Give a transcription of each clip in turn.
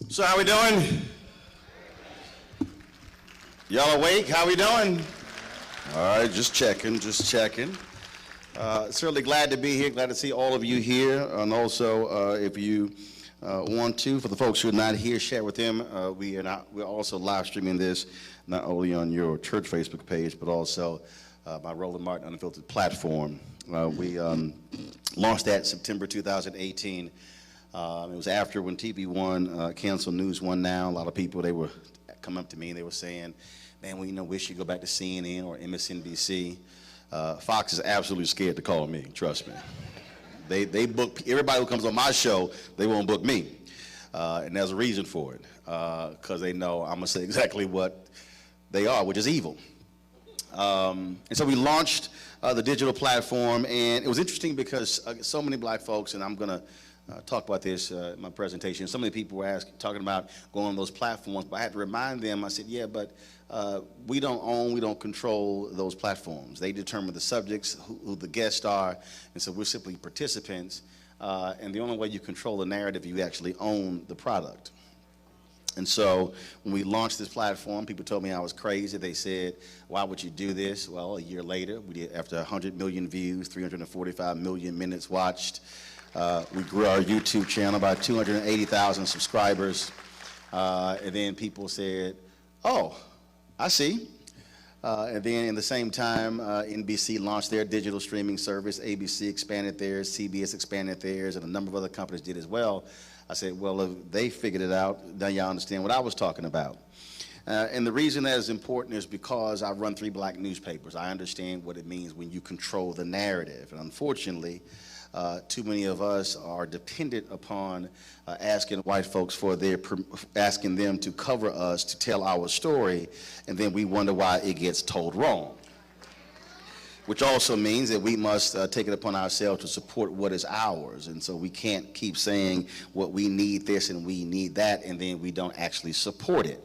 So how we doing? Y'all awake? How we doing? All right, just checking, just checking. Certainly glad to be here, glad to see all of you here. And also, if you want to, for the folks who are not here, share with them. We're also live streaming this, not only on your church Facebook page, but also my Roland Martin Unfiltered platform. We launched that September 2018. It was after when TV One canceled News One Now. A lot of people, they were coming up to me and they were saying, man, well, we should go back to CNN or MSNBC. Fox is absolutely scared to call me, trust me. They book, everybody who comes on my show, they won't book me. And there's a reason for it, because they know I'm gonna say exactly what they are, which is evil. And so we launched the digital platform, and it was interesting because so many black folks, and I'm gonna talk about this in my presentation. Some of the people were talking about going on those platforms, but I had to remind them, I said, yeah, but we don't own, we don't control those platforms. They determine the subjects, who the guests are, and so we're simply participants. And the only way you control the narrative, you actually own the product. And so when we launched this platform, people told me I was crazy. They said, why would you do this? Well, a year later, we did, after 100 million views, 345 million minutes watched. We grew our YouTube channel by 280,000 subscribers. And then people said, oh, I see. And then in the same time, NBC launched their digital streaming service, ABC expanded theirs, CBS expanded theirs, and a number of other companies did as well. I said, well, if they figured it out, now y'all understand what I was talking about. And the reason that is important is because I run 3 black newspapers. I understand what it means when you control the narrative. And unfortunately, too many of us are dependent upon asking white folks for asking them to cover us, to tell our story, and then we wonder why it gets told wrong. Which also means that we must take it upon ourselves to support what is ours. And so we can't keep saying, well, we need this and we need that, and then we don't actually support it.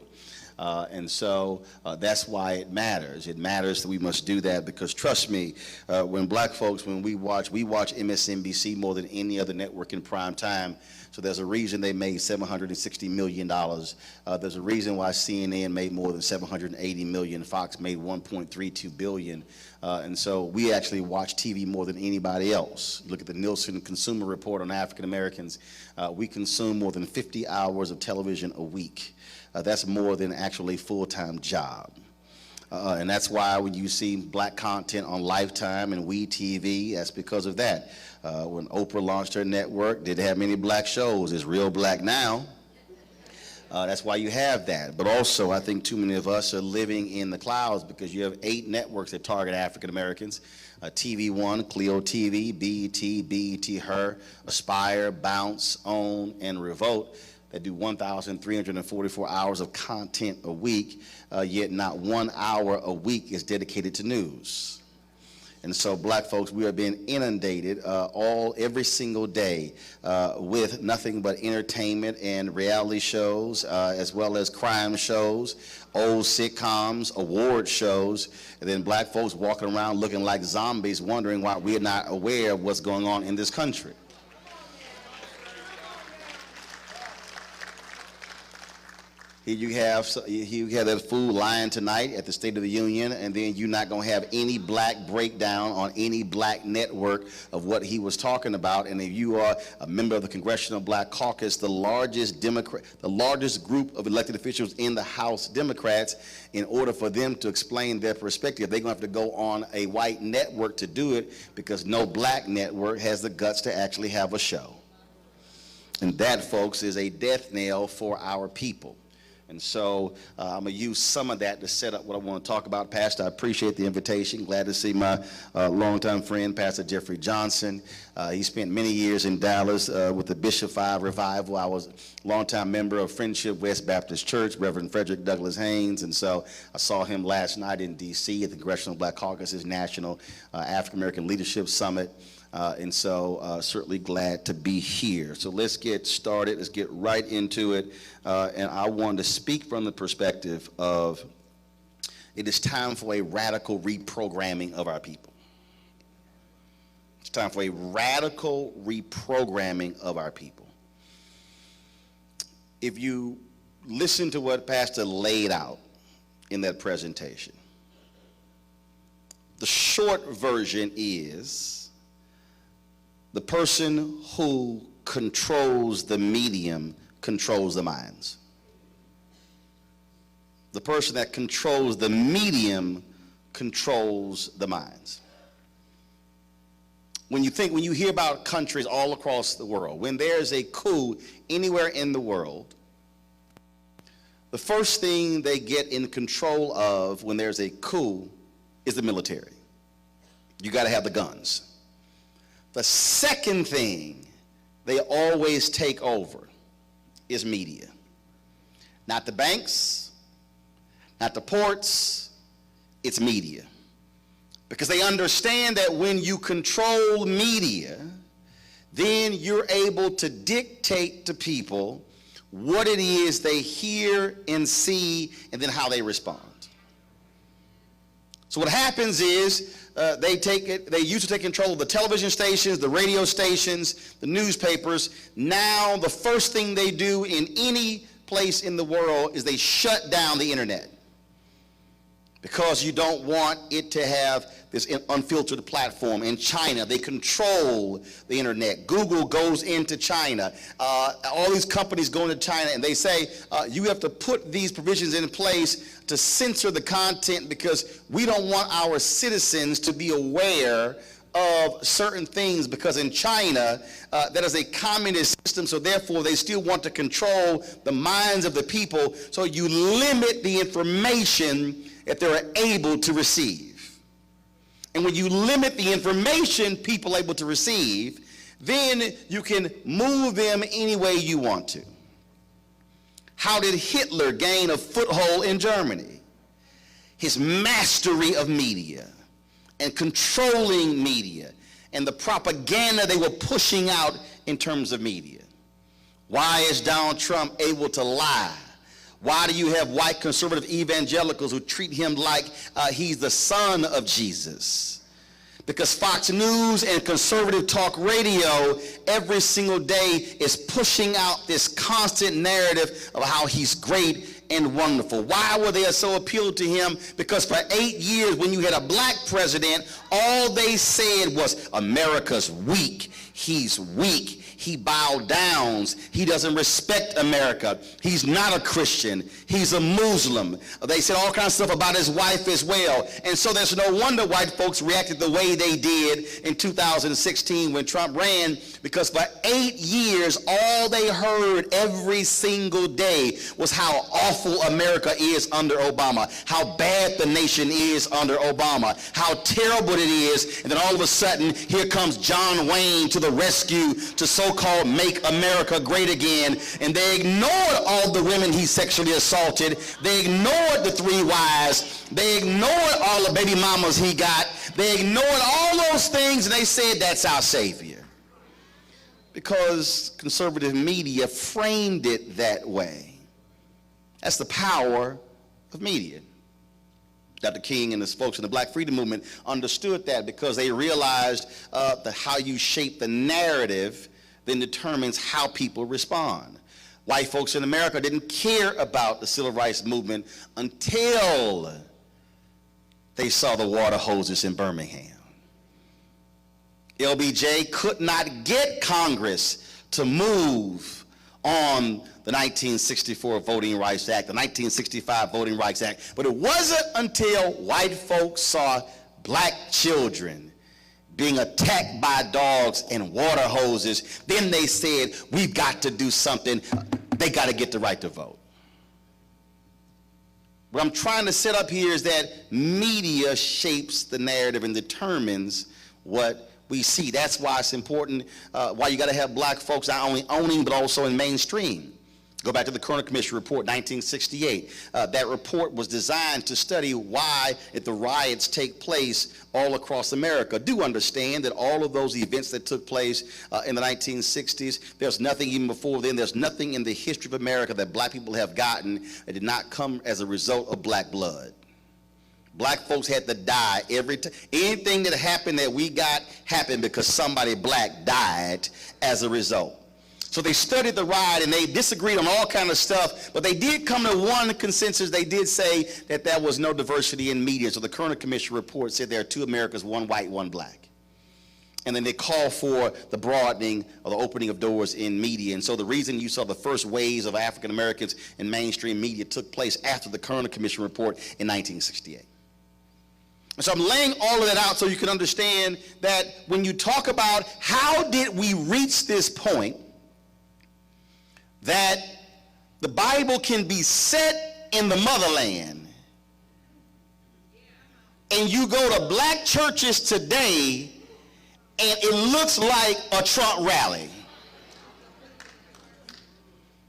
And so that's why it matters. It matters that we must do that because, trust me, when black folks, when we watch MSNBC more than any other network in prime time. So there's a reason they made $760 million. There's a reason why CNN made more than $780 million. Fox made $1.32 billion. And so we actually watch TV more than anybody else. Look at the Nielsen Consumer Report on African Americans. We consume more than 50 hours of television a week. That's more than actually a full-time job. And that's why when you see black content on Lifetime and WeTV, that's because of that. When Oprah launched her network, didn't have many black shows. It's real black now. That's why you have that. But also, I think too many of us are living in the clouds because you have 8 networks that target African Americans. TV One, Clio TV, BET, BET Her, Aspire, Bounce, OWN, and Revolt that do 1,344 hours of content a week, yet not 1 hour a week is dedicated to news. And so black folks, we are being inundated every single day with nothing but entertainment and reality shows, as well as crime shows, old sitcoms, award shows, and then black folks walking around looking like zombies, wondering why we're not aware of what's going on in this country. Here you have that fool lying tonight at the State of the Union, and then you're not going to have any black breakdown on any black network of what he was talking about. And if you are a member of the Congressional Black Caucus, the largest group of elected officials in the House Democrats, in order for them to explain their perspective, they're going to have to go on a white network to do it because no black network has the guts to actually have a show. And that, folks, is a death knell for our people. And so I'm going to use some of that to set up what I want to talk about. Pastor, I appreciate the invitation. Glad to see my longtime friend, Pastor Jeffrey Johnson. He spent many years in Dallas with the Bishop 5 Revival. I was a longtime member of Friendship West Baptist Church, Reverend Frederick Douglass Haynes. And so I saw him last night in D.C. at the Congressional Black Caucus's National African American Leadership Summit. And so certainly glad to be here. So let's get started. Let's get right into it. And I want to speak from the perspective of it is time for a radical reprogramming of our people. It's time for a radical reprogramming of our people. If you listen to what Pastor laid out in that presentation, the short version is the person who controls the medium controls the minds. The person that controls the medium controls the minds. When you hear about countries all across the world, when there's a coup anywhere in the world, the first thing they get in control of when there's a coup is the military. You got to have the guns. The second thing they always take over is media. Not the banks, not the ports, it's media. Because they understand that when you control media, then you're able to dictate to people what it is they hear and see and then how they respond. So what happens is they used to take control of the television stations, the radio stations, the newspapers. Now the first thing they do in any place in the world is they shut down the internet because you don't want it to have this unfiltered platform. In China, they control the internet. Google goes into China. All these companies go into China and they say, you have to put these provisions in place to censor the content because we don't want our citizens to be aware of certain things, because in China, that is a communist system, so therefore they still want to control the minds of the people, so you limit the information that they're able to receive. And when you limit the information people are able to receive, then you can move them any way you want to. How did Hitler gain a foothold in Germany? His mastery of media and controlling media and the propaganda they were pushing out in terms of media. Why is Donald Trump able to lie? Why do you have white conservative evangelicals who treat him like he's the son of Jesus? Because Fox News and conservative talk radio every single day is pushing out this constant narrative of how he's great and wonderful. Why were they so appealed to him? Because for 8 years when you had a black president, all they said was, America's weak, he's weak, He bowed down. He doesn't respect America. He's not a Christian. He's a Muslim. They said all kinds of stuff about his wife as well. And so there's no wonder white folks reacted the way they did in 2016 when Trump ran, because for 8 years, all they heard every single day was how awful America is under Obama, how bad the nation is under Obama, how terrible it is. And then all of a sudden, here comes John Wayne to the rescue to so-called make America great again. And they ignored all the women he sexually assaulted. They ignored the 3 wives. They ignored all the baby mamas he got. They ignored all those things, and they said that's our savior. Because conservative media framed it that way. That's the power of media. Dr. King and his folks in the Black Freedom Movement understood that, because they realized that how you shape the narrative then determines how people respond. White folks in America didn't care about the civil rights movement until they saw the water hoses in Birmingham. LBJ could not get Congress to move on the 1964 Voting Rights Act, the 1965 Voting Rights Act. But it wasn't until white folks saw black children being attacked by dogs and water hoses, then they said, we've got to do something. They got to get the right to vote. What I'm trying to set up here is that media shapes the narrative and determines what we see. That's why it's important, why you got to have black folks not only owning but also in mainstream. Go back to the Kerner Commission report, 1968. That report was designed to study why, if the riots take place all across America, do understand that all of those events that took place in the 1960s, there's nothing even before then, there's nothing in the history of America that black people have gotten that did not come as a result of black blood. Black folks had to die every time. Anything that happened that we got happened because somebody black died as a result. So they studied the riot and they disagreed on all kind of stuff, but they did come to one consensus. They did say that there was no diversity in media. So the Kerner Commission report said there are 2 Americas, 1 white, 1 black. And then they called for the broadening or the opening of doors in media. And so the reason you saw the first waves of African Americans in mainstream media took place after the Kerner Commission report in 1968. And so I'm laying all of that out so you can understand that when you talk about how did we reach this point, that the Bible can be set in the motherland, and you go to black churches today and it looks like a Trump rally.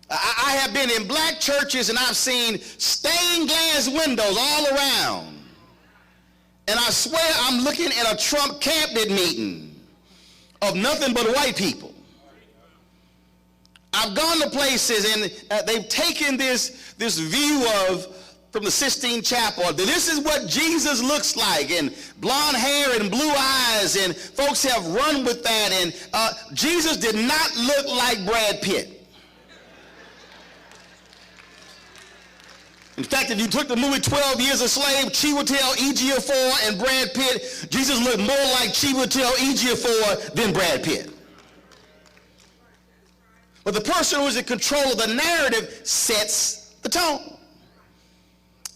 I have been in black churches and I've seen stained glass windows all around, and I swear I'm looking at a Trump cabinet meeting of nothing but white people. I've gone to places and they've taken this view of, from the Sistine Chapel, that this is what Jesus looks like, and blonde hair and blue eyes, and folks have run with that, and Jesus did not look like Brad Pitt. In fact, if you took the movie 12 Years a Slave, Chiwetel Ejiofor and Brad Pitt, Jesus looked more like Chiwetel Ejiofor than Brad Pitt. But the person who is in control of the narrative sets the tone.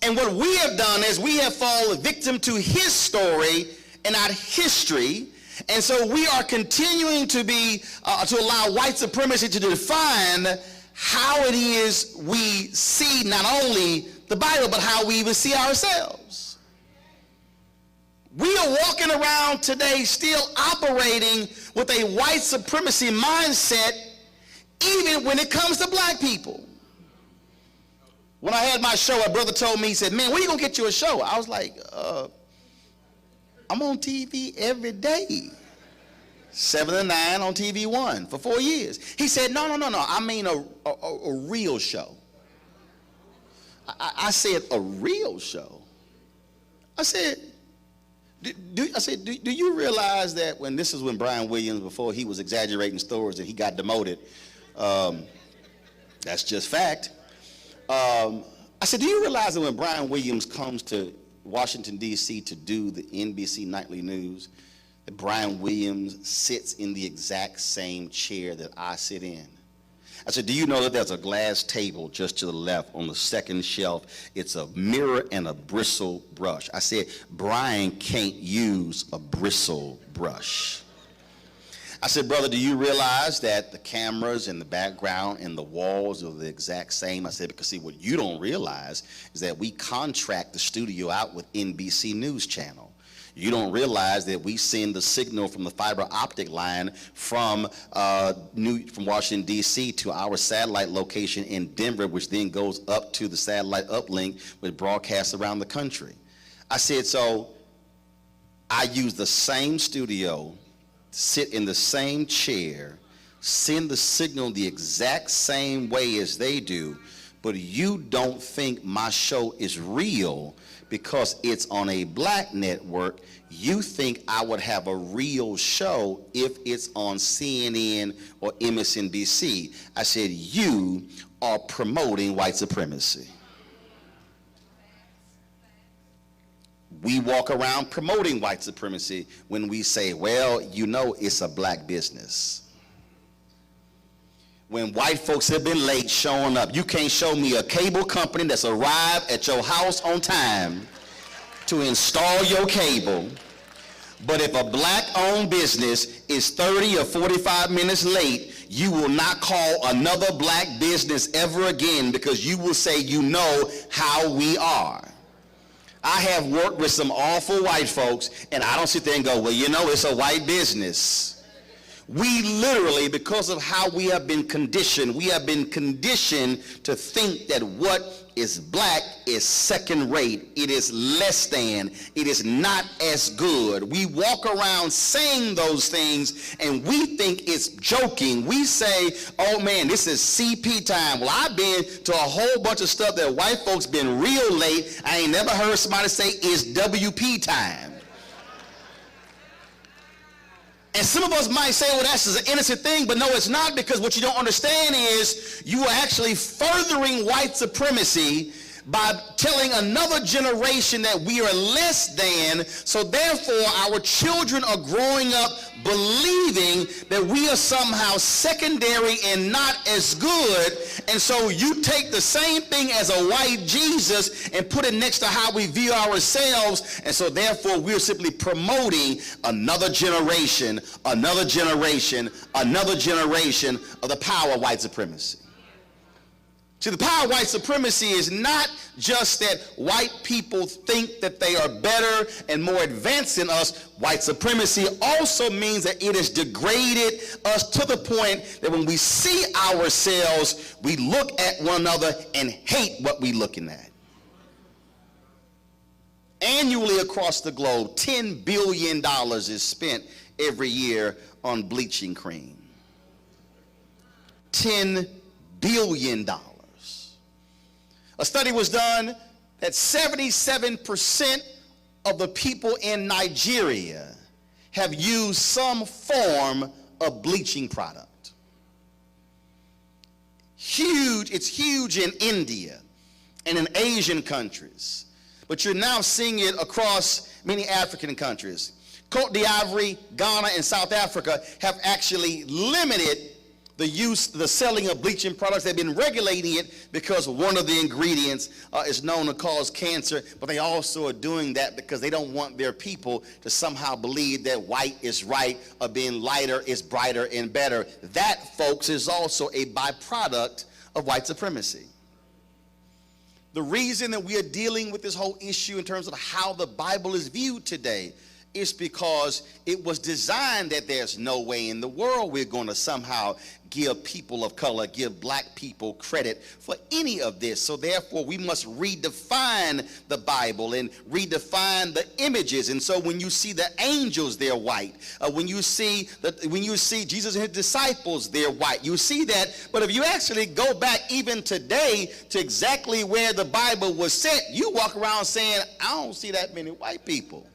And what we have done is we have fallen victim to his story and not history. And so we are continuing to to allow white supremacy to define how it is we see not only the Bible, but how we even see ourselves. We are walking around today still operating with a white supremacy mindset, even when it comes to black people. When I had my show, a brother told me, he said, man, when are you going to get you a show? I was like, I'm on TV every day. 7 to 9 on TV 1 for 4 years. He said, no. I mean a real show. I said, a real show? I said, do you realize that when this is when Brian Williams, before he was exaggerating stories and he got demoted, that's just fact. I said, do you realize that when Brian Williams comes to Washington, D.C. to do the NBC Nightly News, that Brian Williams sits in the exact same chair that I sit in? I said, do you know that there's a glass table just to the left on the second shelf? It's a mirror and a bristle brush. I said, Brian can't use a bristle brush. I said, brother, do you realize that the cameras in the background and the walls are the exact same? I said, because see, what you don't realize is that we contract the studio out with NBC News Channel. You don't realize that we send the signal from the fiber optic line from Washington, D.C. to our satellite location in Denver, which then goes up to the satellite uplink, which broadcasts around the country. I said, so I use the same studio, sit in the same chair, send the signal the exact same way as they do, but you don't think my show is real because it's on a black network. You think I would have a real show if it's on CNN or MSNBC. I said, you are promoting white supremacy. We walk around promoting white supremacy when we say, well, you know, it's a black business. When white folks have been late showing up, you can't show me a cable company that's arrived at your house on time to install your cable. But if a black-owned business is 30 or 45 minutes late, you will not call another black business ever again because you will say you know how we are. I have worked with some awful white folks, and I don't sit there and go, well, you know, it's a white business. We literally, because of how we have been conditioned to think that what is black is second rate. It is less than. It is not as good. We walk around saying those things, and we think it's joking. We say, oh man, this is CP time. Well, I've been to a whole bunch of stuff that white folks been real late. I ain't never heard somebody say it's WP time. And some of us might say, well, that's an innocent thing, but no, it's not, because what you don't understand is you are actually furthering white supremacy by telling another generation that we are less than, so therefore our children are growing up believing that we are somehow secondary and not as good. And so you take the same thing as a white Jesus and put it next to how we view ourselves, and so therefore we're simply promoting another generation, another generation, another generation of the power of white supremacy. See, the power of white supremacy is not just that white people think that they are better and more advanced than us. White supremacy also means that it has degraded us to the point that when we see ourselves, we look at one another and hate what we're looking at. Annually across the globe, $10 billion is spent every year on bleaching cream. $10 billion. A study was done that 77% of the people in Nigeria have used some form of bleaching product. Huge, it's huge in India and in Asian countries, but you're now seeing it across many African countries. Côte d'Ivoire, Ghana, and South Africa have actually limited the selling of bleaching products. They've been regulating it because one of the ingredients is known to cause cancer, but they also are doing that because they don't want their people to somehow believe that white is right or being lighter is brighter and better. That, folks, is also a byproduct of white supremacy. The reason that we are dealing with this whole issue in terms of how the Bible is viewed today is because it was designed that there's no way in the world we're going to somehow give people of color, give black people credit for any of this. So therefore we must redefine the Bible and redefine the images. And so when you see the angels, they're white. When you see Jesus and his disciples, they're white. You see that. But if you actually go back even today to exactly where the Bible was set, you walk around saying, I don't see that many white people.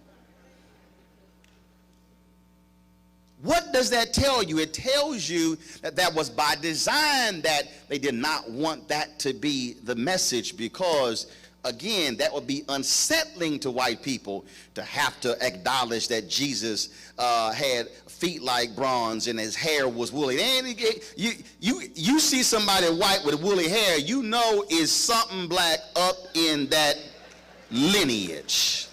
What does that tell you? It tells you that that was by design, that they did not want that to be the message, because again, that would be unsettling to white people to have to acknowledge that Jesus had feet like bronze and his hair was woolly. And you see somebody white with woolly hair, you know is something black up in that lineage.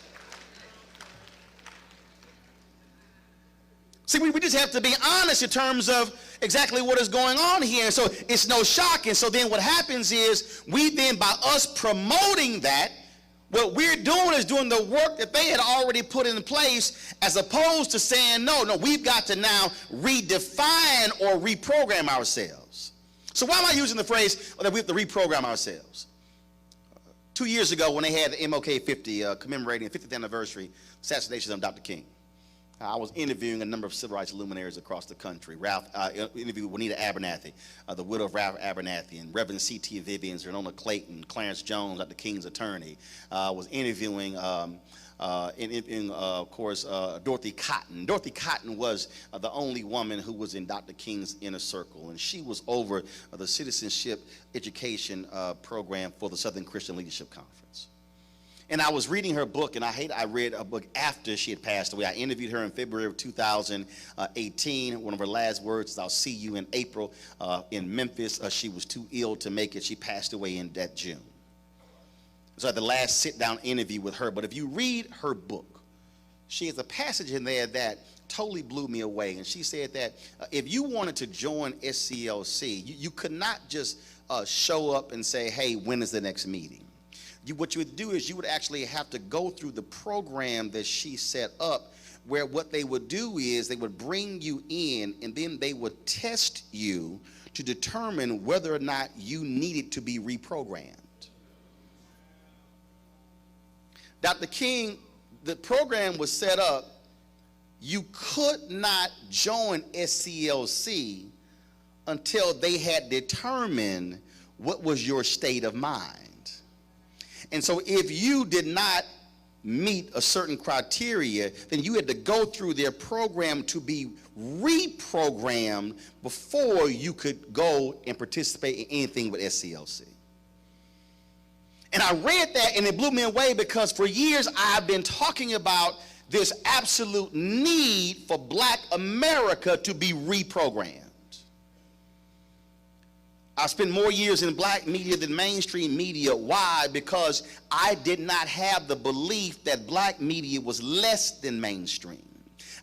See, we just have to be honest in terms of exactly what is going on here. And so it's no shock. And so then what happens is we then, by us promoting that, what we're doing is doing the work that they had already put in place, as opposed to saying, no, we've got to now redefine or reprogram ourselves. So why am I using the phrase that we have to reprogram ourselves? 2 years ago, when they had the MLK 50, commemorating the 50th anniversary assassination of Dr. King, I was interviewing a number of civil rights luminaries across the country. Interviewed Juanita Abernathy, the widow of Ralph Abernathy, and Reverend C.T. Vivian, Zernona Clayton, Clarence Jones, Dr. King's attorney. Was interviewing, of course, Dorothy Cotton. Dorothy Cotton was the only woman who was in Dr. King's inner circle, and she was over the citizenship education program for the Southern Christian Leadership Conference. And I was reading her book, and I read a book after she had passed away. I interviewed her in February of 2018. One of her last words is, "I'll see you in April," in Memphis. She was too ill to make it. She passed away in that June. So I had the last sit-down interview with her. But if you read her book, she has a passage in there that totally blew me away. And she said that if you wanted to join SCLC, you could not just show up and say, "Hey, when is the next meeting?" What you would do is you would actually have to go through the program that she set up, where what they would do is they would bring you in, and then they would test you to determine whether or not you needed to be reprogrammed. Dr. King, the program was set up, you could not join SCLC until they had determined what was your state of mind. And so if you did not meet a certain criteria, then you had to go through their program to be reprogrammed before you could go and participate in anything with SCLC. And I read that, and it blew me away, because for years I've been talking about this absolute need for Black America to be reprogrammed. I spent more years in Black media than mainstream media. Why? Because I did not have the belief that Black media was less than mainstream.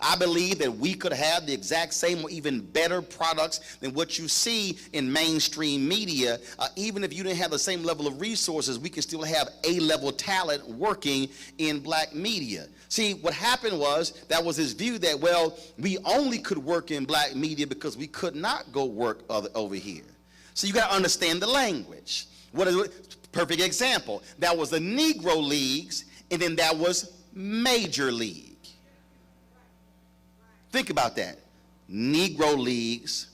I believe that we could have the exact same or even better products than what you see in mainstream media. Even if you didn't have the same level of resources, we can still have A-level talent working in Black media. See, what happened was, that was this view that, well, we only could work in Black media because we could not go work over here. So you got to understand the language. What is it? Perfect example. That was the Negro Leagues, and then that was Major League. Think about that. Negro Leagues,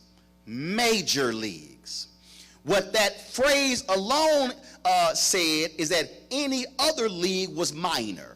Major Leagues. What that phrase alone said is that any other league was minor.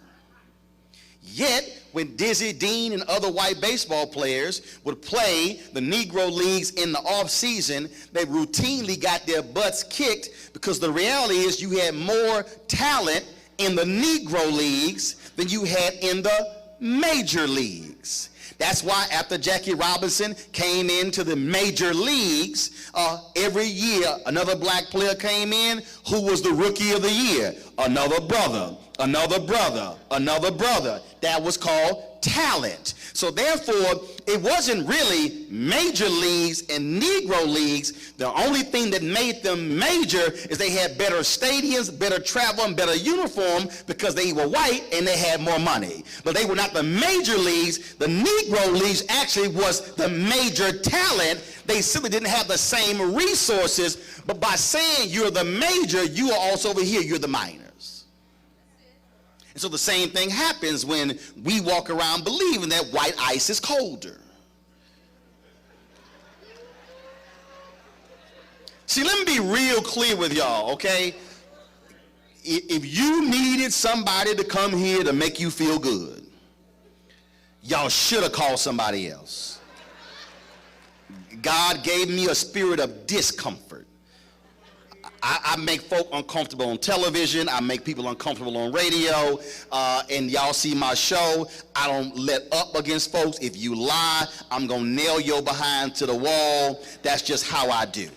Yet, when Dizzy Dean and other white baseball players would play the Negro Leagues in the off season, they routinely got their butts kicked, because the reality is you had more talent in the Negro Leagues than you had in the Major Leagues. That's why after Jackie Robinson came into the Major Leagues, every year another Black player came in who was the Rookie of the Year. Another brother, another brother, another brother. That was called talent. So therefore, it wasn't really Major Leagues and Negro Leagues. The only thing that made them major is they had better stadiums, better travel, and better uniform, because they were white and they had more money. But they were not the Major Leagues. The Negro Leagues actually was the major talent. They simply didn't have the same resources. But by saying you're the major, you are also over here, you're the minors. And so the same thing happens when we walk around believing that white ice is colder. See, let me be real clear with y'all, okay? If you needed somebody to come here to make you feel good, y'all should have called somebody else. God gave me a spirit of discomfort. I make folk uncomfortable on television. I make people uncomfortable on radio. And y'all see my show. I don't let up against folks. If you lie, I'm going to nail your behind to the wall. That's just how I do.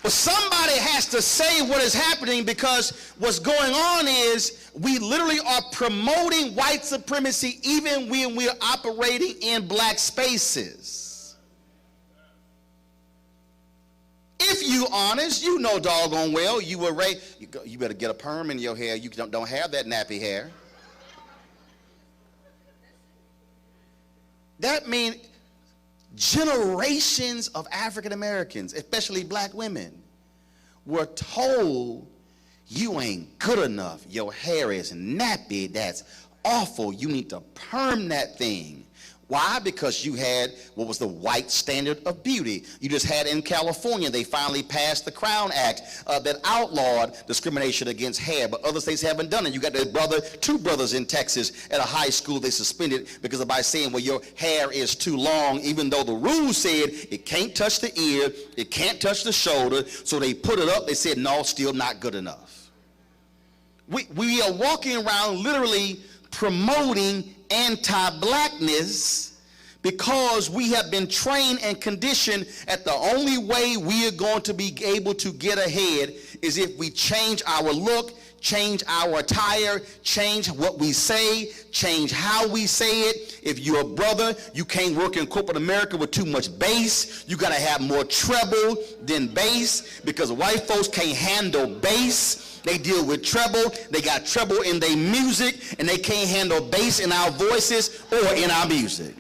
But somebody has to say what is happening, because what's going on is we literally are promoting white supremacy even when we're operating in black spaces. If you honest, you know doggone well you were raised, you better get a perm in your hair. You don't have that nappy hair. That means generations of African Americans, especially black women, were told, you ain't good enough. Your hair is nappy. That's awful. You need to perm that thing. Why? Because you had what was the white standard of beauty. You just had in California, they finally passed the Crown Act that outlawed discrimination against hair, but other states haven't done it. You got two brothers in Texas at a high school they suspended because of by saying, well, your hair is too long, even though the rules said it can't touch the ear, it can't touch the shoulder. So they put it up. They said, no, still not good enough. We are walking around literally promoting anti-blackness because we have been trained and conditioned that the only way we are going to be able to get ahead is if we change our look, change our attire, change what we say, change how we say it. If you're a brother, you can't work in corporate America with too much bass. You got to have more treble than bass, because white folks can't handle bass. They deal with treble. They got treble in their music, and they can't handle bass in our voices or in our music.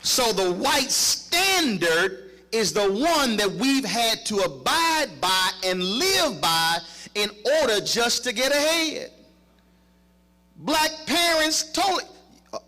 So the white standard is the one that we've had to abide by and live by in order just to get ahead. Black parents totally,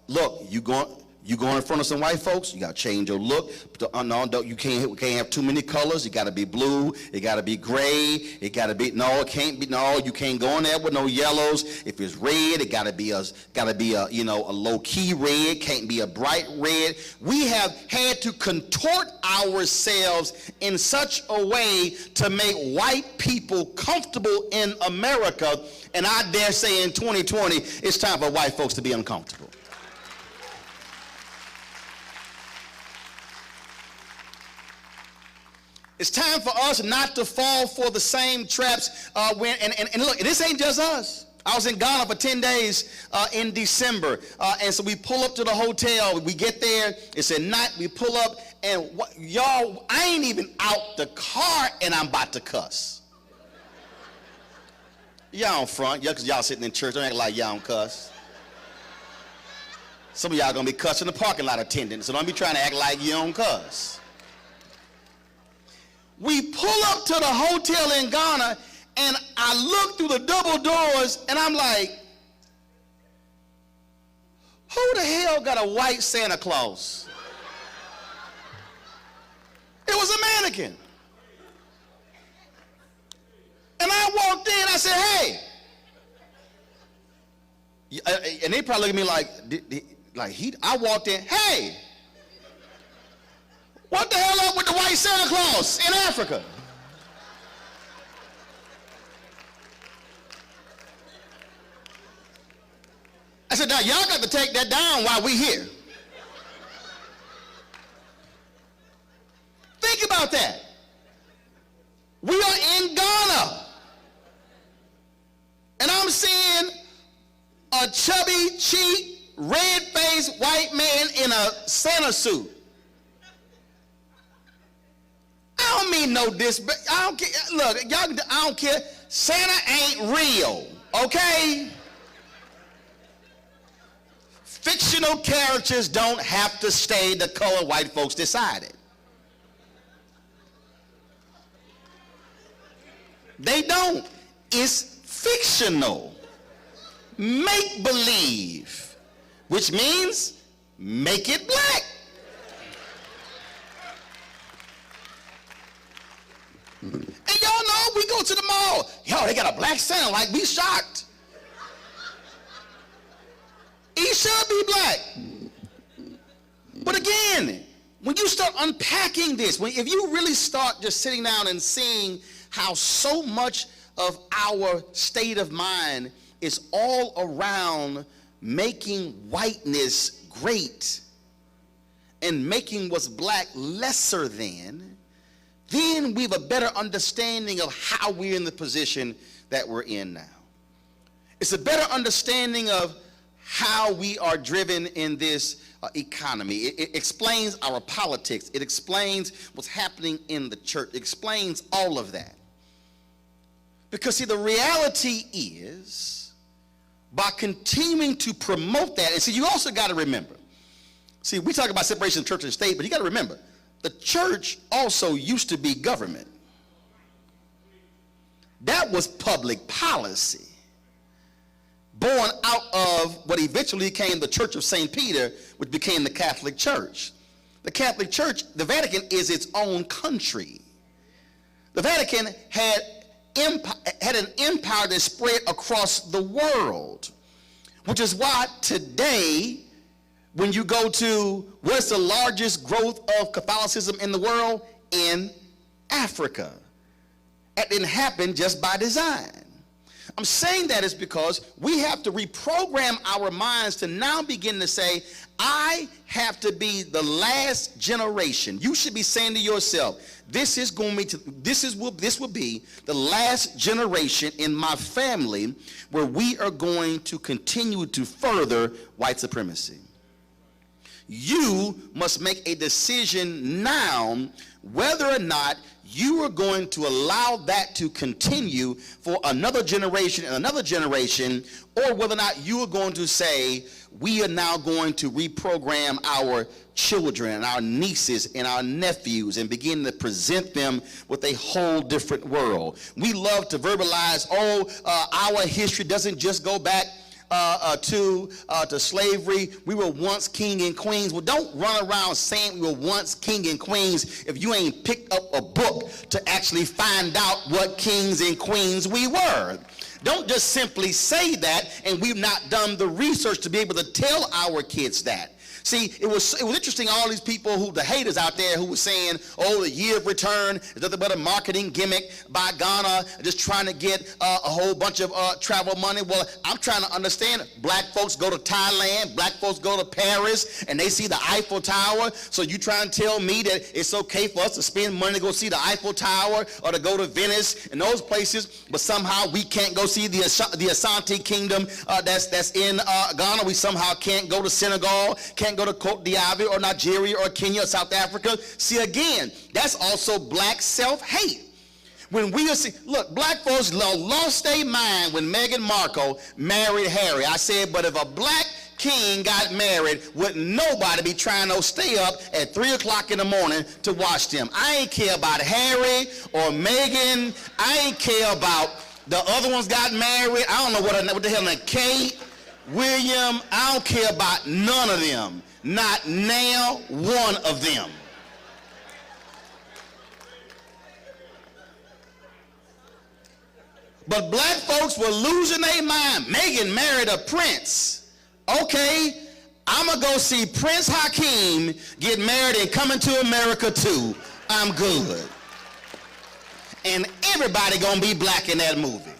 look, you going in front of some white folks, you got to change your look. You can't have too many colors. You got to be blue. It got to be gray. It got to be, no, it can't be, no, you can't go in there with no yellows. If it's red, it got to be a low-key red. Can't be a bright red. We have had to contort ourselves in such a way to make white people comfortable in America. And I dare say in 2020, it's time for white folks to be uncomfortable. It's time for us not to fall for the same traps. And look, this ain't just us. I was in Ghana for 10 days in December. And so we pull up to the hotel. We get there. It's at night. We pull up. And y'all, I ain't even out the car and I'm about to cuss. Y'all in front. Because y'all sitting in church. Don't act like y'all don't cuss. Some of y'all going to be cussing the parking lot attendant. So don't be trying to act like you don't cuss. We pull up to the hotel in Ghana, and I look through the double doors, and I'm like, who the hell got a white Santa Claus? It was a mannequin. And I walked in, I said, hey. And they probably look at me like, I walked in, hey. What the hell up with the white Santa Claus in Africa? I said, now y'all got to take that down while we here. Think about that. We are in Ghana. And I'm seeing a chubby cheek, red-faced white man in a Santa suit. I don't mean no disrespect. I don't care. Look, y'all, I don't care. Santa ain't real, okay? Fictional characters don't have to stay the color white folks decided. They don't. It's fictional. Make believe, which means make it black. And y'all know we go to the mall. Yo, they got a black Santa, like we shocked. He should be black. But again, when you start unpacking this, if you really start just sitting down and seeing how so much of our state of mind is all around making whiteness great and making what's black lesser than, then we have a better understanding of how we're in the position that we're in now. It's a better understanding of how we are driven in this economy. It explains our politics. It explains what's happening in the church. It explains all of that. Because see, the reality is, by continuing to promote that, and see, you also got to remember, see, we talk about separation of church and state, but you got to remember, the church also used to be government. That was public policy, born out of what eventually became the Church of St. Peter, which became the Catholic Church. The Catholic Church, the Vatican, is its own country. The Vatican had an empire that spread across the world, which is why today, when you go to what's the largest growth of Catholicism in the world? In Africa. That didn't happen just by design. I'm saying that is because we have to reprogram our minds to now begin to say, I have to be the last generation. You should be saying to yourself, this will be the last generation in my family where we are going to continue to further white supremacy. You must make a decision now whether or not you are going to allow that to continue for another generation and another generation, or whether or not you are going to say, we are now going to reprogram our children and our nieces and our nephews and begin to present them with a whole different world. We love to verbalize, our history doesn't just go back to slavery. We were once king and queens. Well, don't run around saying we were once king and queens if you ain't picked up a book to actually find out what kings and queens we were. Don't just simply say that and we've not done the research to be able to tell our kids that. See, it was interesting, all these people the haters out there who were saying, the year of return is nothing but a marketing gimmick by Ghana, just trying to get a whole bunch of travel money. Well, I'm trying to understand, black folks go to Thailand, black folks go to Paris, and they see the Eiffel Tower. So you trying to tell me that it's okay for us to spend money to go see the Eiffel Tower or to go to Venice and those places, but somehow we can't go see the Ashanti Kingdom that's in Ghana. We somehow can't go to Senegal, can't go to Cote d'Ivoire or Nigeria or Kenya or South Africa. See, again, that's also black self-hate. When we look, black folks lost their mind when Meghan Markle married Harry. I said, but if a black king got married, wouldn't nobody be trying to stay up at 3 o'clock in the morning to watch them. I ain't care about Harry or Meghan. I ain't care about the other ones got married. I don't know what the hell, Kate, William. I don't care about none of them. Not now, one of them. But black folks were losing their mind. Meghan married a prince. Okay, I'm going to go see Prince Hakeem get married and coming to America too. I'm good. And everybody going to be black in that movie.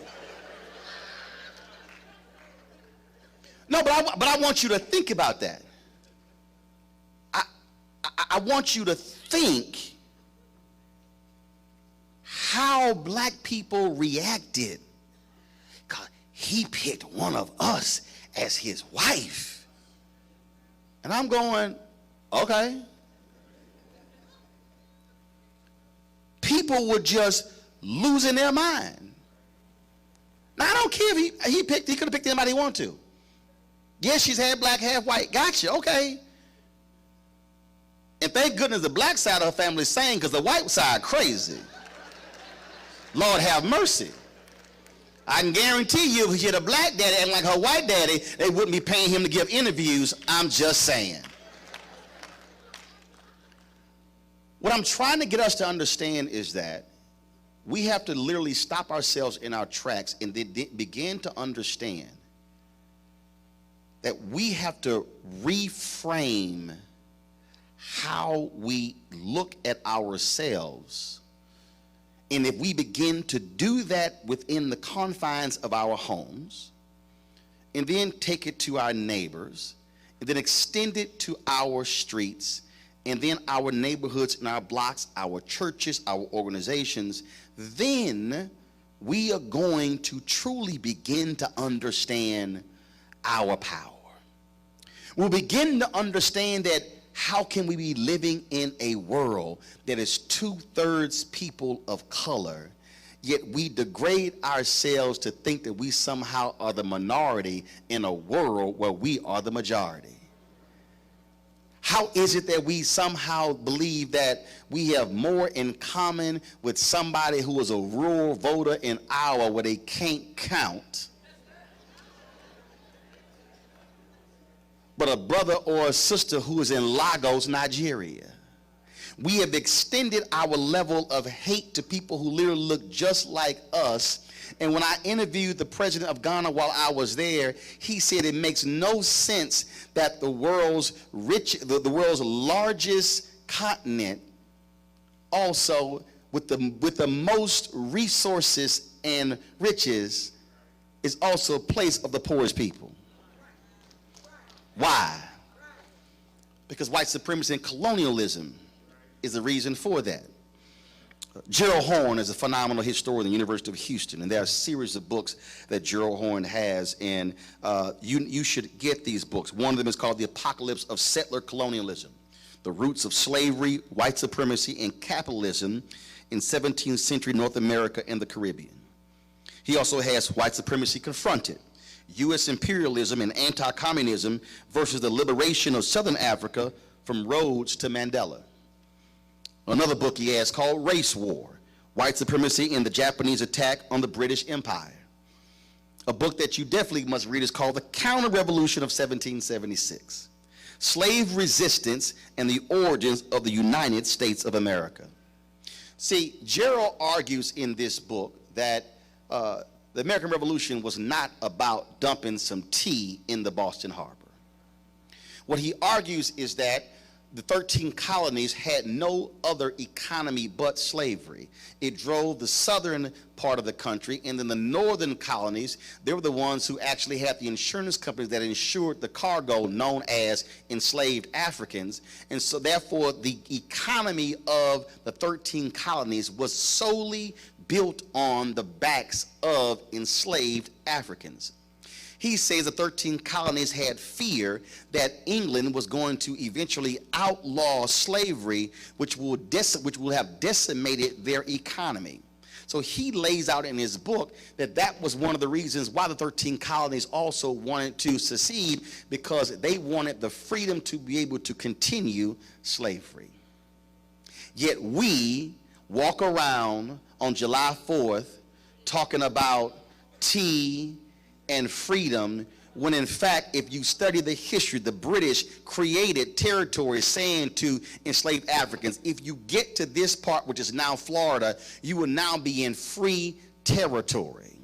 No, but I want you to think about that. I want you to think how black people reacted. God, he picked one of us as his wife. And I'm going, okay. People were just losing their mind. Now, I don't care if he could have picked anybody he wanted to. Yes, she's half black, half white. Gotcha, okay. And thank goodness the black side of her family is sane, because the white side crazy. Lord have mercy. I can guarantee you if she had a black daddy and like her white daddy, they wouldn't be paying him to give interviews. I'm just saying. What I'm trying to get us to understand is that we have to literally stop ourselves in our tracks and begin to understand that we have to reframe how we look at ourselves. And if we begin to do that within the confines of our homes, and then take it to our neighbors, and then extend it to our streets, and then our neighborhoods and our blocks, our churches, our organizations, then we are going to truly begin to understand our power. We'll begin to understand that how can we be living in a world that is 2/3 people of color, yet we degrade ourselves to think that we somehow are the minority in a world where we are the majority? How is it that we somehow believe that we have more in common with somebody who is a rural voter in Iowa where they can't count, but a brother or a sister who is in Lagos, Nigeria? We have extended our level of hate to people who literally look just like us. And when I interviewed the president of Ghana while I was there, he said it makes no sense that the world's largest continent, also with the most resources and riches, is also a place of the poorest people. Why? Because white supremacy and colonialism is the reason for that. Gerald Horne is a phenomenal historian at the University of Houston, and there are a series of books that Gerald Horne has, and you should get these books. One of them is called The Apocalypse of Settler Colonialism: The Roots of Slavery, White Supremacy, and Capitalism in 17th Century North America and the Caribbean. He also has White Supremacy Confronted: U.S. Imperialism and Anti-Communism versus the Liberation of Southern Africa from Rhodes to Mandela. Another book he has called Race War: White Supremacy and the Japanese Attack on the British Empire. A book that you definitely must read is called The Counter-Revolution of 1776: Slave Resistance and the Origins of the United States of America. See, Gerald argues in this book that the American Revolution was not about dumping some tea in the Boston Harbor. What he argues is that the 13 colonies had no other economy but slavery. It drove the southern part of the country, and then the northern colonies, they were the ones who actually had the insurance companies that insured the cargo known as enslaved Africans. And so therefore the economy of the 13 colonies was solely built on the backs of enslaved Africans. He says the 13 colonies had fear that England was going to eventually outlaw slavery, which will have decimated their economy. So he lays out in his book that that was one of the reasons why the 13 colonies also wanted to secede, because they wanted the freedom to be able to continue slavery. Yet we walk around on July 4th talking about tea and freedom, when in fact, if you study the history, the British created territories saying to enslaved Africans, if you get to this part, which is now Florida, you will now be in free territory.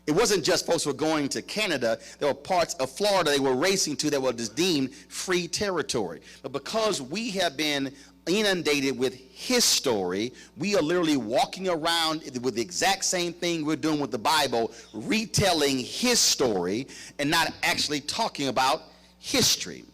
It wasn't just folks who were going to Canada. There were parts of Florida they were racing to that were just deemed free territory. But because we have been inundated with his story, we are literally walking around with the exact same thing we're doing with the Bible, retelling his story and not actually talking about history.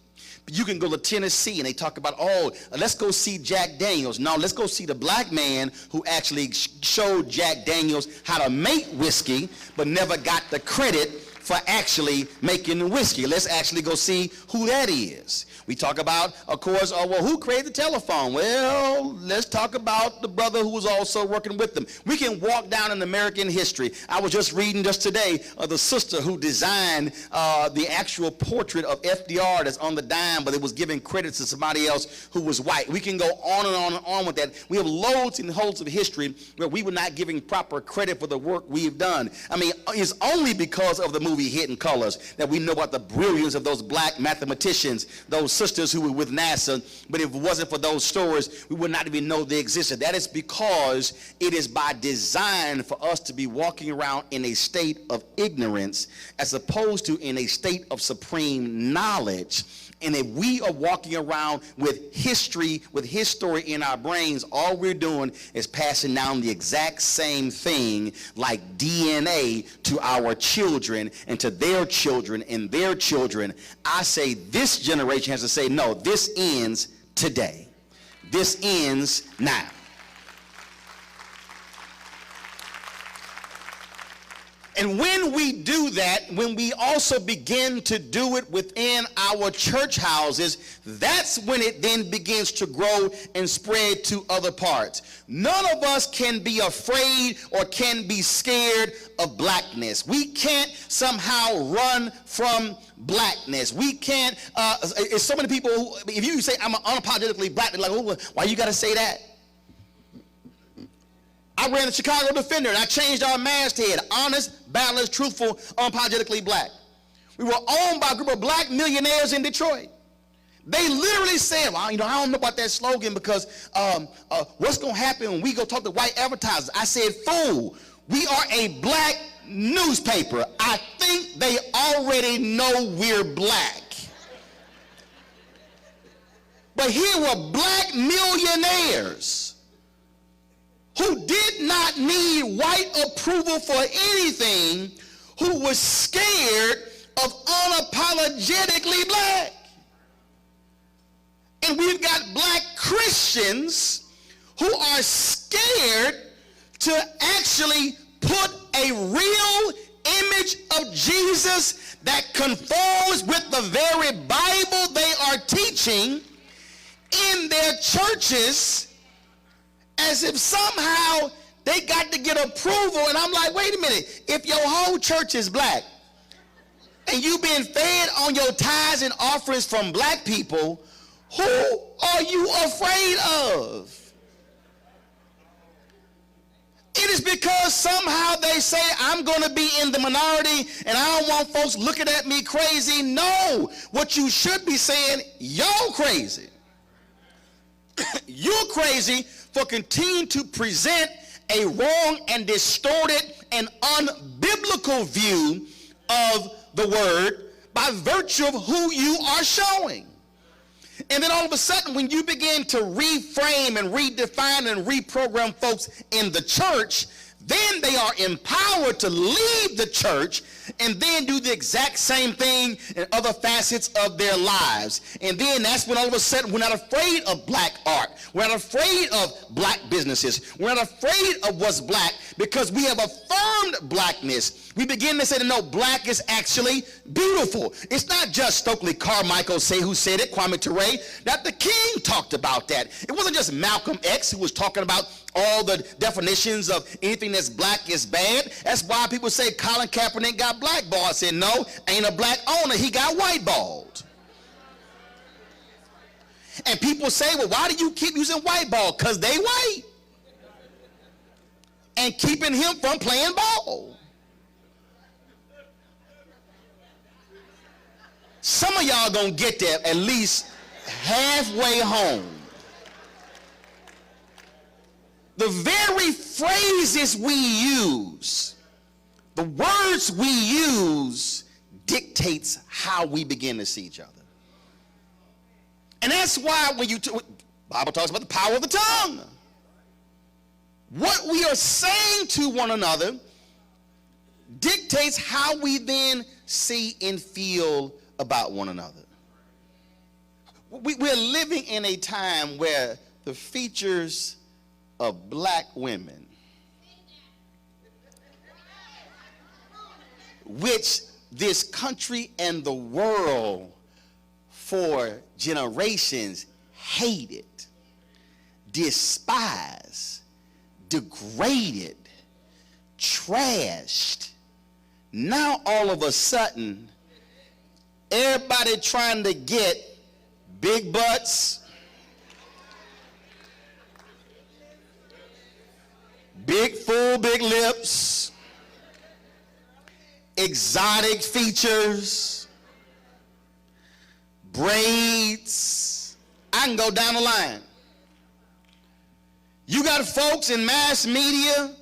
You can go to Tennessee and they talk about, oh, let's go see Jack Daniels. No, let's go see the black man who actually showed Jack Daniels how to make whiskey, but never got the credit for actually making the whiskey. Let's actually go see who that is. We talk about, of course, oh, well, who created the telephone? Well, let's talk about the brother who was also working with them. We can walk down in American history. I was just reading just today of the sister who designed the actual portrait of FDR that's on the dime, but it was giving credit to somebody else who was white. We can go on and on and on with that. We have loads and loads of history where we were not giving proper credit for the work we've done. I mean, it's only because of the movie Hidden Colors that we know about the brilliance of those black mathematicians, those sisters who were with NASA. But if it wasn't for those stories, we would not even know they existed. That is because it is by design for us to be walking around in a state of ignorance as opposed to in a state of supreme knowledge. And if we are walking around with history, with his story in our brains, all we're doing is passing down the exact same thing like DNA to our children and to their children and their children. I say this generation has to say, no, this ends today. This ends now. And when we do that, when we also begin to do it within our church houses, that's when it then begins to grow and spread to other parts. None of us can be afraid or can be scared of blackness. We can't somehow run from blackness. We can't, it's so many people who, if you say I'm unapologetically black, they're like, oh, why you got to say that? I ran the Chicago Defender, and I changed our masthead. Honest, balanced, truthful, unapologetically black. We were owned by a group of black millionaires in Detroit. They literally said, well, I don't know about that slogan because what's going to happen when we go talk to white advertisers? I said, fool, we are a black newspaper. I think they already know we're black. But here were black millionaires who did not need white approval for anything, who was scared of unapologetically black. And we've got black Christians who are scared to actually put a real image of Jesus that conforms with the very Bible they are teaching in their churches, as if somehow they got to get approval. And I'm like, wait a minute, if your whole church is black and you've been fed on your tithes and offerings from black people, who are you afraid of? It is because somehow they say I'm going to be in the minority and I don't want folks looking at me crazy. No, what you should be saying, y'all crazy. You're crazy for continuing to present a wrong and distorted and unbiblical view of the word by virtue of who you are showing. And then all of a sudden, when you begin to reframe and redefine and reprogram folks in the church, then they are empowered to leave the church and then do the exact same thing in other facets of their lives. And then that's when all of a sudden we're not afraid of black art. We're not afraid of black businesses. We're not afraid of what's black because we have affirmed blackness. We begin to say that no, black is actually beautiful. It's not just Stokely Carmichael who said it, Kwame Ture. Dr. King talked about that. It wasn't just Malcolm X who was talking about all the definitions of anything that's black is bad. That's why people say Colin Kaepernick got blackballed. I said, no, ain't a black owner. He got whiteballed. And people say, well, why do you keep using whiteball? Because they white. And keeping him from playing ball. Some of y'all gonna get there at least halfway home. The very phrases we use, the words we use, dictates how we begin to see each other. And that's why when Bible talks about the power of the tongue. What we are saying to one another dictates how we then see and feel about one another. We're living in a time where the features of black women, which this country and the world for generations hated, despised, degraded, trashed. Now all of a sudden, everybody trying to get big butts, big full big lips, exotic features, braids. I can go down the line. You got folks in mass media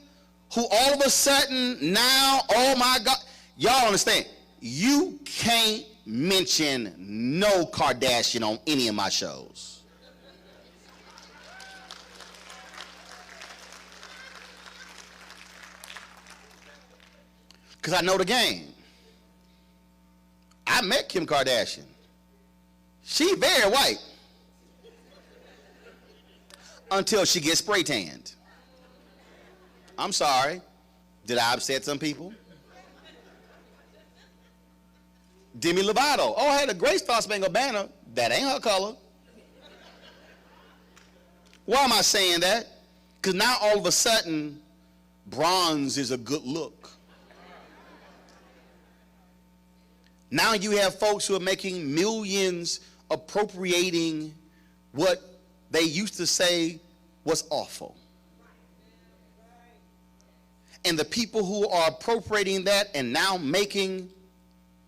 who all of a sudden now, oh my God, y'all understand, you can't mention no Kardashian on any of my shows. Because I know the game. I met Kim Kardashian. She very white. Until she gets spray tanned. I'm sorry. Did I upset some people? Demi Lovato. Oh, I had a great Star Spangled Banner. That ain't her color. Why am I saying that? Because now all of a sudden, bronze is a good look. Now you have folks who are making millions appropriating what they used to say was awful. And the people who are appropriating that and now making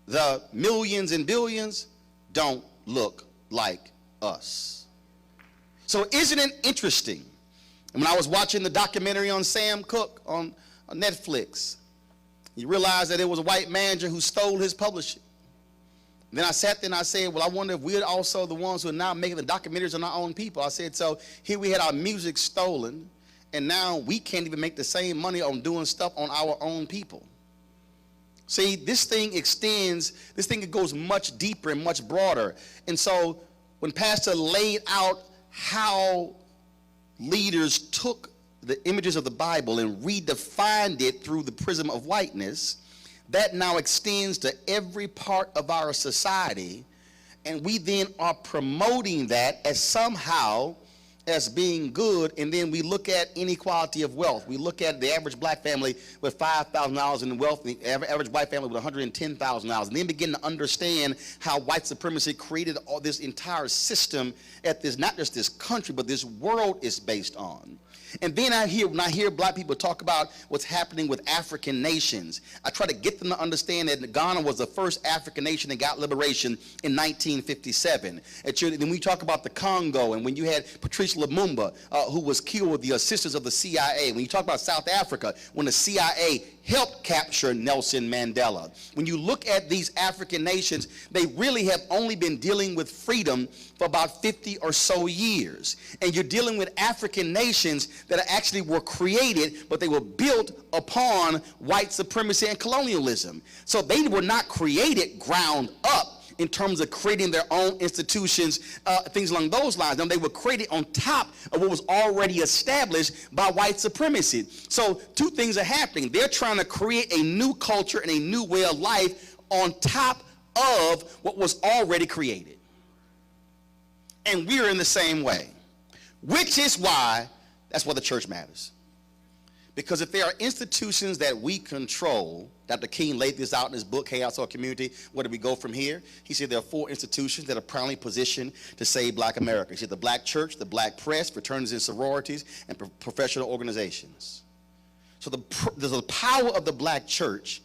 the millions and billions don't look like us. So isn't it interesting? When I was watching the documentary on Sam Cooke on Netflix, you realize that it was a white manager who stole his publishing. Then I sat there and I said, well, I wonder if we're also the ones who are now making the documentaries on our own people. I said, so here we had our music stolen, and now we can't even make the same money on doing stuff on our own people. See, this thing extends, this thing goes much deeper and much broader. And so when Pastor laid out how leaders took the images of the Bible and redefined it through the prism of whiteness, that now extends to every part of our society, and we then are promoting that as somehow as being good, and then we look at inequality of wealth. We look at the average black family with $5,000 in wealth, the average white family with $110,000, and then begin to understand how white supremacy created all this entire system at this, not just this country, but this world is based on. And then when I hear black people talk about what's happening with African nations, I try to get them to understand that Ghana was the first African nation that got liberation in 1957. Then we talk about the Congo, and when you had Patrice Lumumba, who was killed with the assistance of the CIA. When you talk about South Africa, when the CIA helped capture Nelson Mandela. When you look at these African nations, they really have only been dealing with freedom for about 50 or so years. And you're dealing with African nations that actually were created, but they were built upon white supremacy and colonialism. So they were not created ground up in terms of creating their own institutions, things along those lines. Now, they were created on top of what was already established by white supremacy. So two things are happening. They're trying to create a new culture and a new way of life on top of what was already created. And we're in the same way, which is why that's why the church matters. Because if there are institutions that we control, Dr. King laid this out in his book, Hey Outside Community, Where Do We Go From Here? He said there are 4 institutions that are proudly positioned to save black America. He said the black church, the black press, fraternities and sororities, and professional organizations. So the power of the black church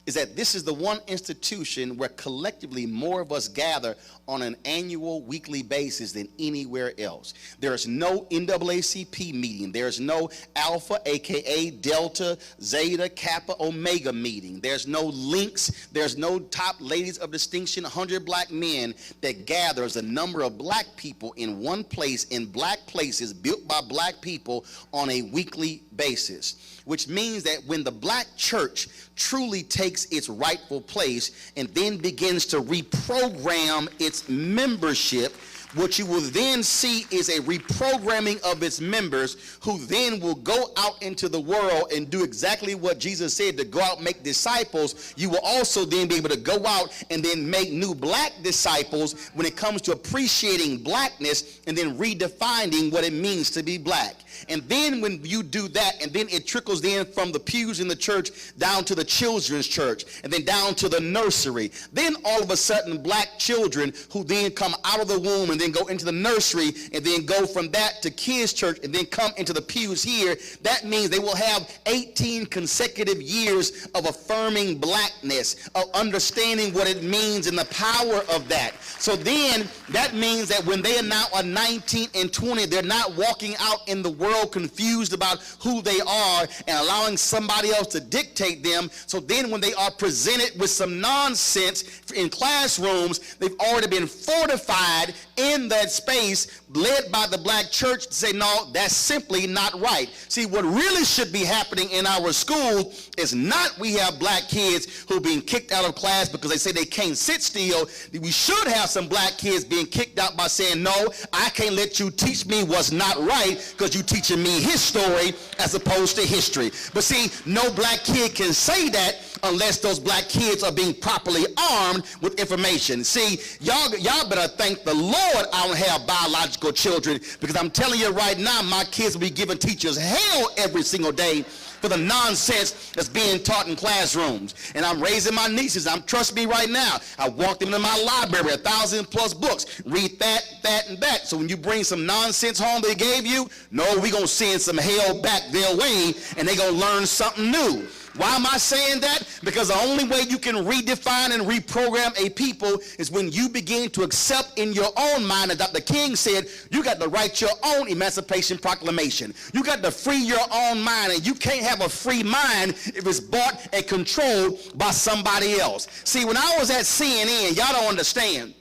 is that this is the one institution where collectively more of us gather on an annual, weekly basis than anywhere else. There is no NAACP meeting. There is no Alpha, aka Delta, Zeta, Kappa, Omega meeting. There's no links. There's no top ladies of distinction, 100 black men that gathers a number of black people in one place, in black places built by black people on a weekly basis. Which means that when the black church truly takes its rightful place and then begins to reprogram its membership, what you will then see is a reprogramming of its members who then will go out into the world and do exactly what Jesus said, to go out and make disciples. You will also then be able to go out and then make new black disciples when it comes to appreciating blackness and then redefining what it means to be black. And then when you do that, and then it trickles in from the pews in the church down to the children's church, and then down to the nursery. Then all of a sudden black children who then come out of the womb and then go into the nursery, and then go from that to kids church, and then come into the pews here, that means they will have 18 consecutive years of affirming blackness, of understanding what it means and the power of that. So then that means that when they now are 19 and 20, they're not walking out in the world confused about who they are and allowing somebody else to dictate them. So then when they are presented with some nonsense in classrooms, they've already been fortified in that space, led by the black church, to say, no, that's simply not right. See, what really should be happening in our school is not we have black kids who are being kicked out of class because they say they can't sit still. We should have some black kids being kicked out by saying, no, I can't let you teach me what's not right because you're teaching me his story as opposed to history. But see, no black kid can say that unless those black kids are being properly armed with information. See, y'all better thank the Lord I don't have biological children, because I'm telling you right now, my kids will be giving teachers hell every single day for the nonsense that's being taught in classrooms. And I'm raising my nieces. Trust me right now, I walked them into my library, 1,000+ books. Read that, and that. So when you bring some nonsense home they gave you, no, we're going to send some hell back their way, and they're going to learn something new. Why am I saying that? Because the only way you can redefine and reprogram a people is when you begin to accept in your own mind, as Dr. King said, you got to write your own Emancipation Proclamation. You got to free your own mind, and you can't have a free mind if it's bought and controlled by somebody else. See, when I was at CNN, y'all don't understand.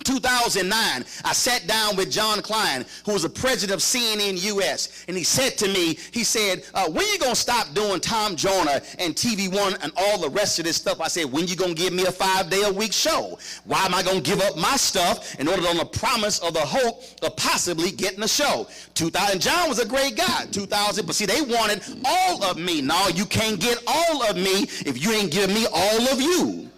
2009, I sat down with John Klein, who was the president of CNN US, and he said to me, he said, when you gonna stop doing Tom Joyner and TV One and all the rest of this stuff? I said, when you gonna give me a 5-day-a-week show? Why am I gonna give up my stuff in order on the promise or the hope of possibly getting a show? 2000, John was a great guy, 2000, but see, they wanted all of me. No, you can't get all of me if you ain't give me all of you.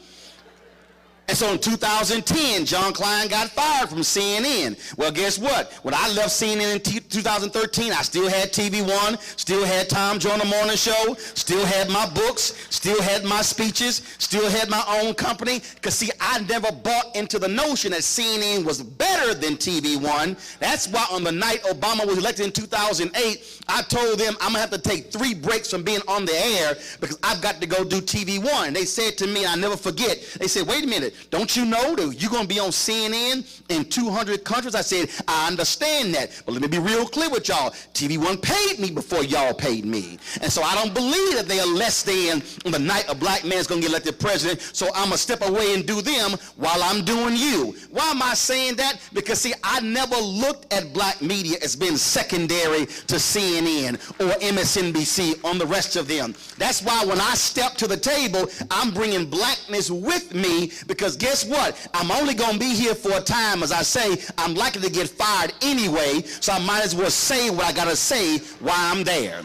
And so in 2010, John Klein got fired from CNN. Well, guess what? When I left CNN in 2013, I still had TV One, still had Tom Joyner Morning Show, still had my books, still had my speeches, still had my own company. Because, see, I never bought into the notion that CNN was better than TV One. That's why on the night Obama was elected in 2008, I told them I'm going to have to take 3 breaks from being on the air because I've got to go do TV One. They said to me, I never forget, they said, wait a minute. Don't you know that you're going to be on CNN in 200 countries? I said, I understand that, but let me be real clear with y'all. TV One paid me before y'all paid me. And so I don't believe that they are less than on the night a black man's going to get elected president, so I'm going to step away and do them while I'm doing you. Why am I saying that? Because, see, I never looked at black media as being secondary to CNN or MSNBC on the rest of them. That's why when I step to the table, I'm bringing blackness with me, because guess what? I'm only going to be here for a time. As I say, I'm likely to get fired anyway, so I might as well say what I got to say while I'm there.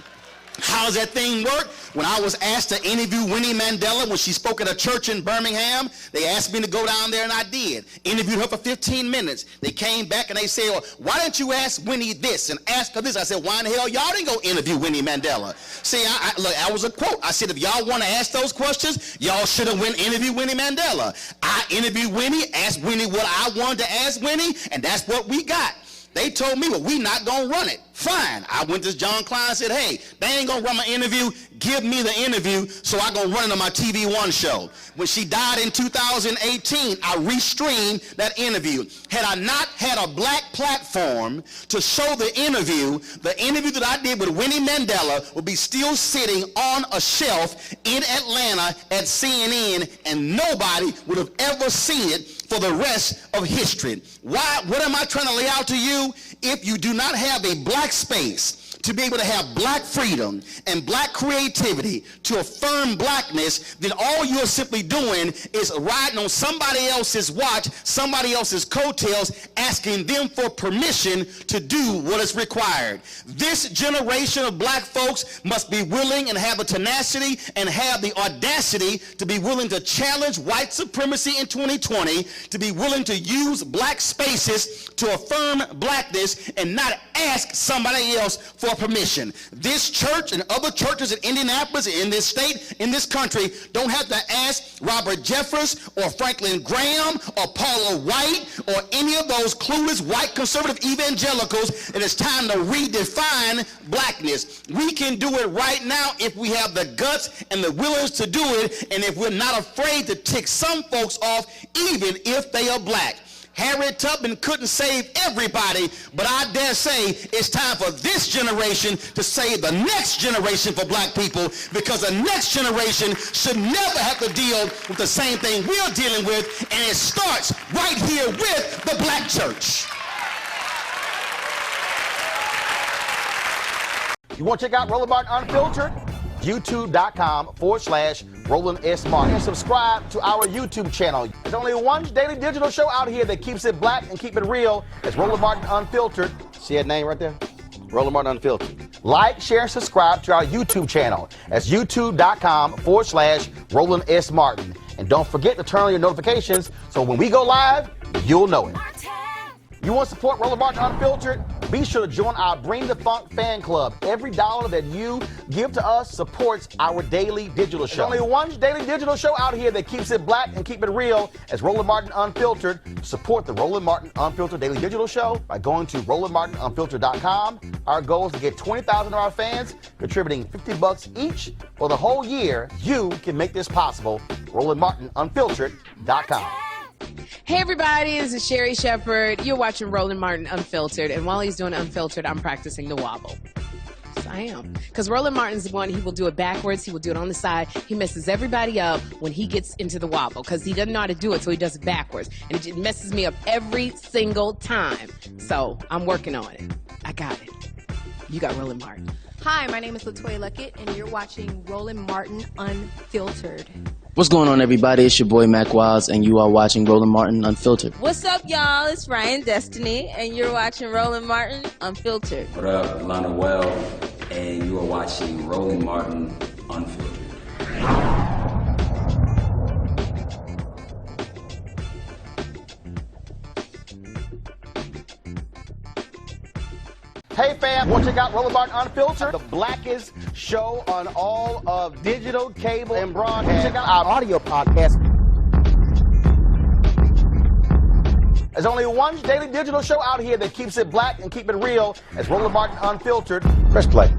How does that thing work? When I was asked to interview Winnie Mandela when she spoke at a church in Birmingham, they asked me to go down there, and I did. Interviewed her for 15 minutes. They came back and they said, well, why didn't you ask Winnie this and ask her this? I said, why in the hell y'all didn't go interview Winnie Mandela? See, look, that was a quote. I said, if y'all want to ask those questions, y'all should have went interview Winnie Mandela. I interviewed Winnie, asked Winnie what I wanted to ask Winnie, and that's what we got. They told me, well, we not going to run it. Fine. I went to John Klein and said, hey, they ain't going to run my interview. Give me the interview so I going to run it on my TV One show. When she died in 2018, I restreamed that interview. Had I not had a black platform to show the interview that I did with Winnie Mandela would be still sitting on a shelf in Atlanta at CNN, and nobody would have ever seen it for the rest of history. Why? What am I trying to lay out to you? If you do not have a black space to be able to have black freedom and black creativity to affirm blackness, then all you're simply doing is riding on somebody else's watch, somebody else's coattails, asking them for permission to do what is required. This generation of black folks must be willing and have the tenacity and have the audacity to be willing to challenge white supremacy in 2020, to be willing to use black spaces to affirm blackness and not ask somebody else for permission. This church and other churches in Indianapolis, in this state, in this country, don't have to ask Robert Jeffress or Franklin Graham or Paula White or any of those clueless white conservative evangelicals that it's time to redefine blackness. We can do it right now if we have the guts and the willingness to do it, and if we're not afraid to tick some folks off, even if they are black. Harriet Tubman couldn't save everybody, but I dare say it's time for this generation to save the next generation for black people, because the next generation should never have to deal with the same thing we're dealing with, and it starts right here with the black church. You want to check out Roland Martin Unfiltered? YouTube.com/Roland S. Martin. And subscribe to our YouTube channel. There's only one daily digital show out here that keeps it black and keep it real. It's Roland Martin Unfiltered. See that name right there? Roland Martin Unfiltered. Like, share, and subscribe to our YouTube channel. That's YouTube.com/Roland S. Martin. And don't forget to turn on your notifications so when we go live, you'll know it. You want to support Roland Martin Unfiltered? Be sure to join our Bring the Funk fan club. Every dollar that you give to us supports our daily digital show. There's only one daily digital show out here that keeps it black and keep it real. It's Roland Martin Unfiltered. Support the Roland Martin Unfiltered daily digital show by going to RolandMartinUnfiltered.com. Our goal is to get 20,000 of our fans contributing $50 each for the whole year. You can make this possible. RolandMartinUnfiltered.com. Hey everybody, this is Sherry Shepherd. You're watching Roland Martin Unfiltered, and while he's doing Unfiltered, I'm practicing the wobble. Yes, I am. Because Roland Martin's the one, he will do it backwards, he will do it on the side. He messes everybody up when he gets into the wobble, because he doesn't know how to do it, so he does it backwards. And it messes me up every single time. So, I'm working on it. I got it. You got Roland Martin. Hi, my name is LaToya Luckett, and you're watching Roland Martin Unfiltered. What's going on, everybody? It's your boy Mac Wiles, and you are watching Roland Martin Unfiltered. What's up, y'all? It's Ryan Destiny, and you're watching Roland Martin Unfiltered. What up, Lana Well, and you are watching Roland Martin Unfiltered. Hey fam, want to check out Roland Martin Unfiltered? The blackest show on all of digital, cable, and broadcast. Check out our audio podcast. There's only one daily digital show out here that keeps it black and keep it real. It's Roland Martin Unfiltered. Press play.